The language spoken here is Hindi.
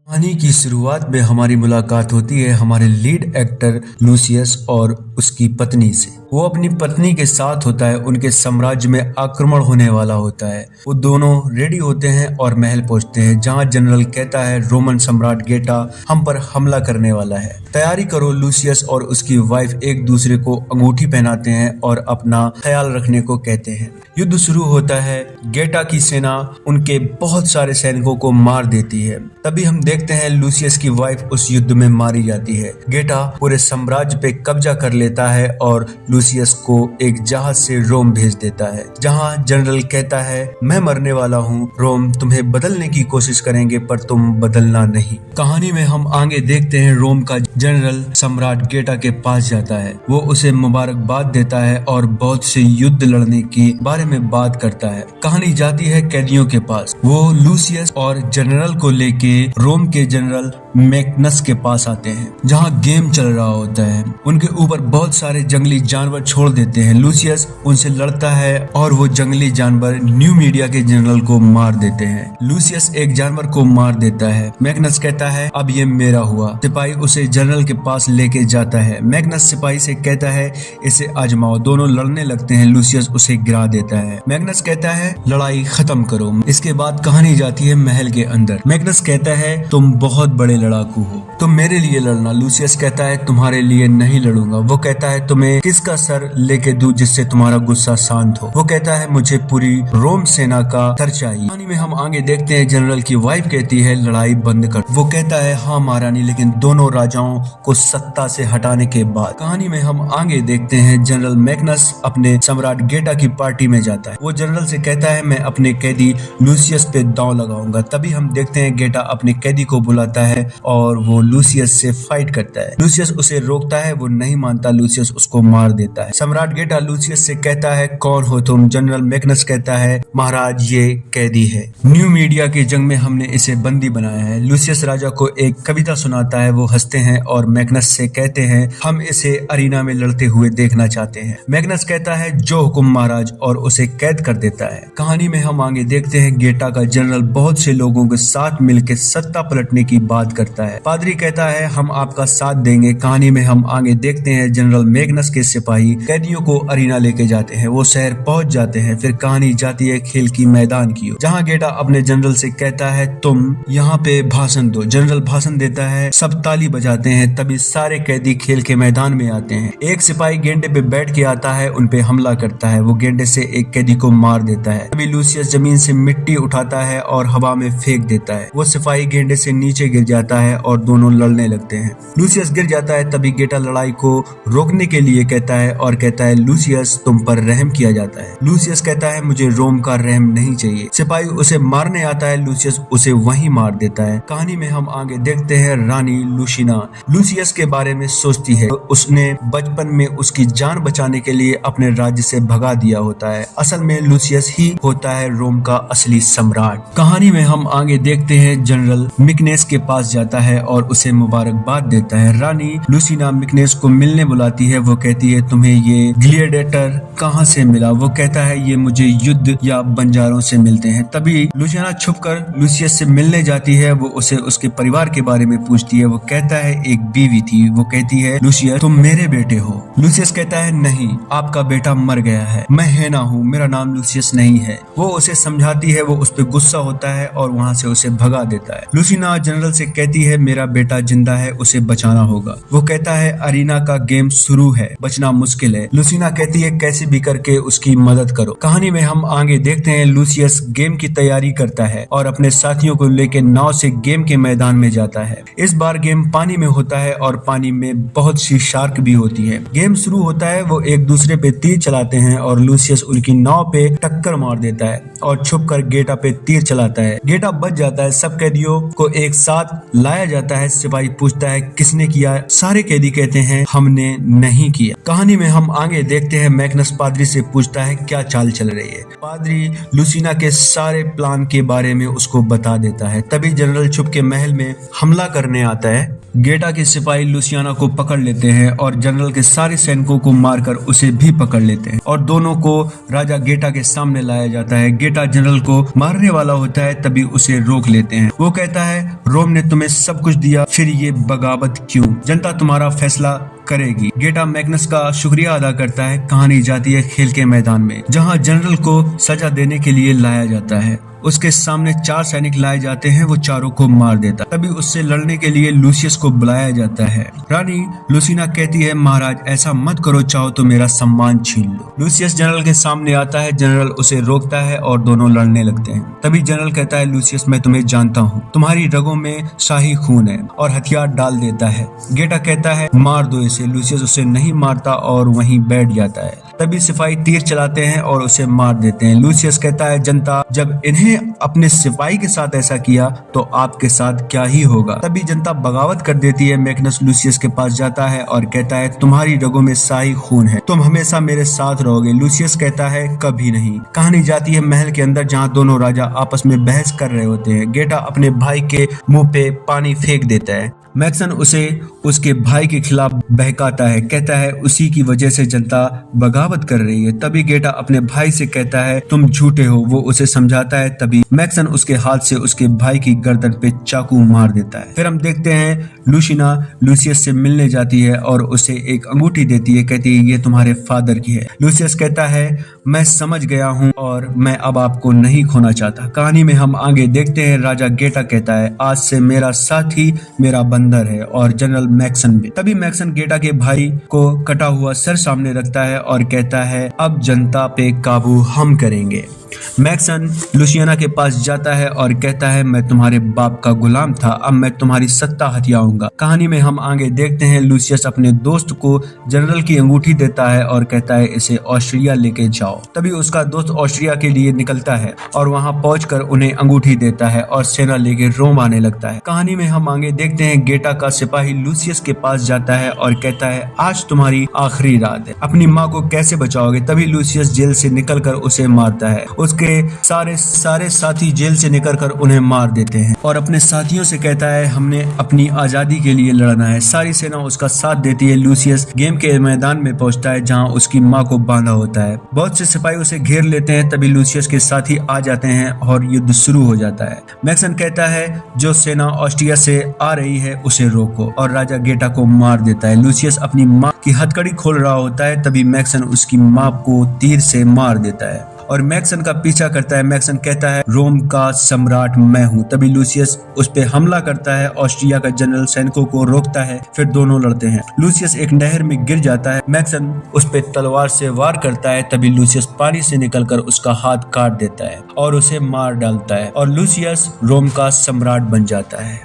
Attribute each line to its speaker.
Speaker 1: कहानी की शुरुआत में हमारी मुलाकात होती है हमारे लीड एक्टर लूसियस और उसकी पत्नी से। वो अपनी पत्नी के साथ होता है, उनके साम्राज्य में आक्रमण होने वाला होता है। वो दोनों रेडी होते हैं और महल पहुंचते हैं, जहां जनरल कहता है रोमन सम्राट गेटा हम पर हमला करने वाला है, तैयारी करो। लूसियस और उसकी वाइफ एक दूसरे को अंगूठी पहनाते हैं और अपना ख्याल रखने को कहते हैं। युद्ध शुरू होता है। गेटा की सेना उनके बहुत सारे सैनिकों को मार देती है। तभी हम देखते हैं लूसियस की वाइफ उस युद्ध में मारी जाती है। गेटा पूरे साम्राज्य पे कब्जा कर लेता है और लूसियस को एक जहाज से रोम भेज देता है, जहां जनरल कहता है मैं मरने वाला हूं, रोम तुम्हें बदलने की कोशिश करेंगे पर तुम बदलना नहीं। कहानी में हम आगे देखते हैं रोम का जनरल सम्राट गेटा के पास जाता है। वो उसे मुबारकबाद देता है और बहुत से युद्ध लड़ने के बारे में बात करता है। कहानी जाती है कैदियों के पास। वो लूसियस और जनरल को लेके रोम के जनरल मैग्नस के पास आते हैं, जहां गेम चल रहा होता है। उनके ऊपर बहुत सारे जंगली जानवर छोड़ देते हैं। लूसियस उनसे लड़ता है और वो जंगली जानवर न्यू मीडिया के जनरल को मार देते हैं। लूसियस एक जानवर को मार देता है। मैग्नस कहता है अब ये मेरा हुआ। सिपाही उसे जनरल के पास लेके जाता है। मैग्नस सिपाही से कहता है इसे आजमाओ। दोनों लड़ने लगते हैं। लूसियस उसे गिरा देता है। मैग्नस कहता है लड़ाई खत्म करो। इसके बाद कहानी जाती है महल के अंदर। मैग्नस कहता है तुम बहुत बड़े लड़ाकू हो, तुम मेरे लिए लड़ना। लूसियस कहता है तुम्हारे लिए नहीं लड़ूंगा। वो कहता है तुम्हें किसका सर लेके दूं जिससे तुम्हारा गुस्सा शांत हो। वो कहता है मुझे पूरी रोम सेना का सर चाहिए। कहानी में हम आगे देखते हैं जनरल की वाइफ कहती है लड़ाई बंद कर। वो कहता है हाँ महारानी, लेकिन दोनों राजाओं को सत्ता से हटाने के बाद। कहानी में हम आगे देखते हैं जनरल मैग्नस अपने सम्राट गेटा की पार्टी में जाता है। वो जनरल से कहता है मैं अपने कैदी लूसियस पे दांव लगाऊंगा। तभी हम देखते हैं गेटा अपने कैदी को बुलाता है और वो लूसियस से फाइट करता है। लूसियस उसे रोकता है, वो नहीं मानता। लूसियस उसको मार देता है। सम्राट गेटा लूसियस से कहता है कौन हो तुम। जनरल मैग्नस कहता है महाराज ये कैदी है, न्यू मीडिया की जंग में हमने इसे बंदी बनाया है। लूसियस राजा को एक कविता सुनाता है। वो हंसते हैं और मैग्नस से कहते हैं हम इसे अरीना में लड़ते हुए देखना चाहते हैं। मैग्नस कहता है जो हुकुम महाराज, और उसे कैद कर देता है। कहानी में हम आगे देखते हैं गेटा का जनरल बहुत से लोगों के साथ मिलकर सत्ता पलटने की बात करता है। पादरी कहता है हम आपका साथ देंगे। कहानी में हम आगे देखते हैं जनरल मैग्नस के सिपाही कैदियों को अरीना लेके जाते हैं। वो शहर पहुंच जाते हैं। फिर कहानी जाती है खेल की मैदान की, जहां गेटा अपने जनरल से कहता है तुम यहाँ पे भाषण दो। जनरल भाषण देता है, सब ताली बजाते हैं। तभी सारे कैदी खेल के मैदान में आते हैं। एक सिपाही गेंडे पे बैठ के आता है, उनपे हमला करता है। वो गेंडे से एक कैदी को मार देता है। तभी लूसियस जमीन से मिट्टी उठाता है और हवा में फेंक देता है। वो सिपाही गेंडे से नीचे गिर जाता है और दोनों लड़ने लगते हैं। लूसियस गिर जाता है। तभी गेटा लड़ाई को रोकने के लिए कहता है और कहता है लूसियस तुम पर रहम किया जाता है। लूसियस कहता है मुझे रोम का रहम नहीं चाहिए। सिपाही उसे मारने आता है। लूसियस उसे वहीं मार देता है। कहानी में हम आगे देखते हैं रानी लूसिना लूसियस के बारे में सोचती है। उसने बचपन में उसकी जान बचाने के लिए अपने राज्य से भगा दिया होता है। असल में लूसियस ही होता है रोम का असली सम्राट। कहानी में हम आगे देखते हैं जनरल मिकनेस के पास जाता है और उसे मुबारकबाद देता है। रानी लूसिना मिकनेस को मिलने बुलाती है। वो कहती है तुम्हें ये ग्लिएडेटर कहाँ से मिला। वो कहता है ये मुझे युद्ध या बंजारों से मिलते हैं। तभी लूसिना छुपकर लूसियस से मिलने जाती है। वो उसे उसके परिवार के बारे में पूछती है। वो कहता है एक बीवी थी। वो कहती है लूसियस तुम मेरे बेटे हो। लूसियस कहता है नहीं, आपका बेटा मर गया है। मैं हेना हूँ, मेरा नाम लूसियस नहीं है। वो उसे समझाती है। वो उस पर गुस्सा होता है और वहाँ से उसे भगा देता है। लूसिना जनरल से कहती है मेरा बेटा जिंदा है, उसे बचाना होगा। वो कहता है अरीना का गेम शुरू है, बचना मुश्किल है। लूसिना कहती है कैसे भी करके उसकी मदद करो। कहानी में हम आगे देखते हैं लूसियस गेम की तैयारी करता है और अपने साथियों को लेकर नाव से गेम के मैदान में जाता है। इस बार गेम पानी में होता है और पानी में बहुत सी शार्क भी होती है। गेम शुरू होता है। वो एक दूसरे पे तीर चलाते हैं और लूसियस उनकी नाव पे टक्कर मार देता है और छुपकर गेटा पे तीर चलाता है। गेटा बच जाता है। सब कैदियों को एक साथ लाया जाता है। सिपाही पूछता है किसने किया। सारे कैदी कहते हैं हमने नहीं किया। कहानी में हम आगे देखते हैं मैग्नस पादरी से पूछता है क्या चाल चल रही है। पादरी लूसिना के सारे प्लान के बारे में उसको बता देता है। तभी जनरल छुप के महल महल में हमला करने आता है। गेटा के सिपाही लुसियाना को पकड़ लेते हैं और जनरल के सारे सैनिकों को मारकर उसे भी पकड़ लेते हैं और दोनों को राजा गेटा के सामने लाया जाता है। गेटा जनरल को मारने वाला होता है, तभी उसे रोक लेते हैं। वो कहता है, रोम ने तुम्हें सब कुछ दिया, फिर ये बगावत क्यों? जनता तुम्हारा फैसला करेगी। गेटा मैग्नस का शुक्रिया अदा करता है। कहानी जाती है खेल के मैदान में, जहां जनरल को सजा देने के लिए लाया जाता है। उसके सामने 4 सैनिक लाए जाते हैं, वो चारों को मार देता। तभी उससे लड़ने के लिए लूसियस को बुलाया जाता है। रानी लुसिना कहती है, महाराज ऐसा मत करो, चाहो तो मेरा सम्मान छीन लो। लूसियस जनरल के सामने आता है, जनरल उसे रोकता है और दोनों लड़ने लगते हैं। तभी जनरल कहता है, लूसियस मैं तुम्हें जानता हूँ, तुम्हारी रगों में शाही खून है, और हथियार डाल देता है। गेटा कहता है, मार दो इसे। लूसियस उसे नहीं मारता और वहीं बैठ जाता है। तभी सिपाही तीर चलाते हैं और उसे मार देते हैं। लूसियस कहता है, जनता जब इन्हें अपने सिपाही के साथ ऐसा किया तो आपके साथ क्या ही होगा। तभी जनता बगावत कर देती है। मैग्नस लूसियस के पास जाता है और कहता है, तुम्हारी रगों में शाही खून है, तुम हमेशा मेरे साथ रहोगे। लूसियस कहता है, कभी नहीं। कहानी जाती है महल के अंदर, जहाँ दोनों राजा आपस में बहस कर रहे होते हैं। गेटा अपने भाई के मुंह पे पानी फेंक देता है। मैक्सन उसे उसके भाई के खिलाफ बहकाता है, कहता है उसी की वजह से जनता बगावत कर रही है। तभी गेटा अपने भाई से कहता है, तुम झूठे हो। वो उसे समझाता है। तभी मैक्सन उसके हाथ से उसके भाई की गर्दन पे चाकू मार देता है। फिर हम देखते हैं लुसिना लूसियस से मिलने जाती है और उसे एक अंगूठी देती है, कहती है ये तुम्हारे फादर की है। लूसियस कहता है, मैं समझ गया हूँ और मैं अब आपको नहीं खोना चाहता। कहानी में हम आगे देखते हैं, राजा गेटा कहता है, आज से मेरा साथी मेरा बंदर है, और जनरल मैक्सन भी। तभी मैक्सन गेटा के भाई को कटा हुआ सर सामने रखता है और कहता है, अब जनता पे काबू हम करेंगे। मैक्सन लुसियाना के पास जाता है और कहता है, मैं तुम्हारे बाप का गुलाम था, अब मैं तुम्हारी सत्ता हथियाऊंगा। कहानी में हम आगे देखते हैं, लूसियस अपने दोस्त को जनरल की अंगूठी देता है और कहता है, इसे ऑस्ट्रिया लेके जाओ। तभी उसका दोस्त ऑस्ट्रिया के लिए निकलता है और वहां पहुंचकर उन्हें अंगूठी देता है और सेना लेके रोम आने लगता है। कहानी में हम आगे देखते हैं, गेटा का सिपाही लूसियस के पास जाता है और कहता है, आज तुम्हारी आखिरी रात है, अपनी माँ को कैसे बचाओगे? तभी लूसियस जेल से निकलकर उसे मारता है। उसके सारे साथी जेल से निकलकर उन्हें मार देते हैं और अपने साथियों से कहता है, हमने अपनी आजादी के लिए लड़ना है। सारी सेना उसका साथ देती है। लूसियस गेम के मैदान में पहुंचता है, जहां उसकी माँ को बांधा होता है। बहुत से सिपाही उसे घेर लेते हैं। तभी लूसियस के साथी आ जाते हैं और युद्ध शुरू हो जाता है। मैक्सन कहता है, जो सेना ऑस्ट्रिया से आ रही है उसे रोको, और राजा गेटा को मार देता है। लूसियस अपनी माँ की हथकड़ी खोल रहा होता है। तभी मैक्सन उसकी माँ को तीर से मार देता है और मैक्सन का पीछा करता है। मैक्सन कहता है, रोम का सम्राट मैं हूँ। तभी लूसियस उस पे हमला करता है। ऑस्ट्रिया का जनरल सैनिकों को रोकता है, फिर दोनों लड़ते हैं। लूसियस एक नहर में गिर जाता है। मैक्सन उस पे तलवार से वार करता है। तभी लूसियस पानी से निकलकर उसका हाथ काट देता है और उसे मार डालता है और लूसियस रोम का सम्राट बन जाता है।